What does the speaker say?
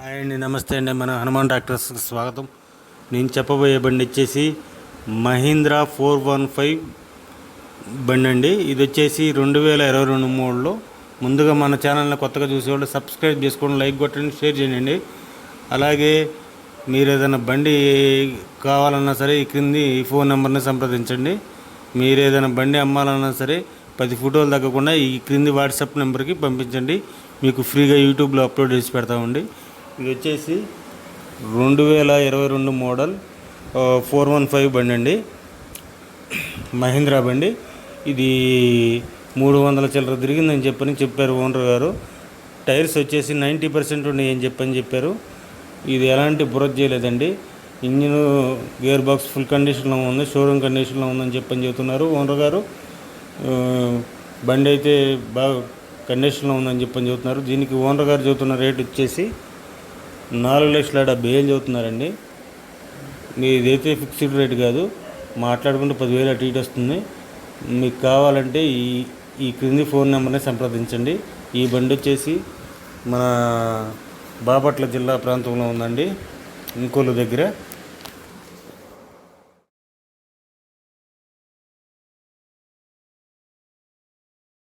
Hi అండి, నమస్తే అండి. మన హనుమాన్ ట్రాక్టర్స్కి స్వాగతం. నేను చెప్పబోయే బండి వచ్చేసి మహీంద్రా 415 బండి అండి. ఇది వచ్చేసి 2022 మోడల్లో. ముందుగా మన ఛానల్ని కొత్తగా చూసేవాళ్ళు సబ్స్క్రైబ్ చేసుకోండి, లైక్ కొట్టండి, షేర్ చేయండి. అలాగే మీరు ఏదైనా బండి కావాలన్నా సరే ఈ క్రింది ఫోన్ నెంబర్ని సంప్రదించండి. మీరు ఏదైనా బండి అమ్మాలన్నా సరే 10 ఫోటోలు తగ్గకుండా ఈ క్రింది వాట్సాప్ నెంబర్కి పంపించండి. మీకు ఫ్రీగా యూట్యూబ్లో అప్లోడ్ చేసి పెడతామండి. ఇది వచ్చేసి 2022 మోడల్ 415 బండి అండి, మహీంద్రా బండి. ఇది 300 చిల్లర తిరిగిందని చెప్పారు ఓనర్ గారు. టైర్స్ వచ్చేసి 90% ఉన్నాయని చెప్పారు. ఇది ఎలాంటి బురద చేయలేదండి. ఇంజిన్ గేర్ బాక్స్ ఫుల్ కండిషన్లో ఉంది, షోరూమ్ కండిషన్లో ఉందని చెప్తున్నారు ఓనర్ గారు. బండి అయితే బాగా కండిషన్లో ఉందని చెప్తున్నారు. దీనికి ఓనర్ గారు చెబుతున్న రేట్ వచ్చేసి 4,70,000 చెబుతున్నారండి. ఇదైతే ఫిక్స్డ్ రేట్ కాదు, మాట్లాడుకుంటే 10,000 అటు ఇటు వస్తుంది. మీకు కావాలంటే ఈ క్రింది ఫోన్ నెంబర్ని సంప్రదించండి. ఈ బండి వచ్చేసి మన బాపట్ల జిల్లా ప్రాంతంలో ఉందండి, ఇంకోలు దగ్గర.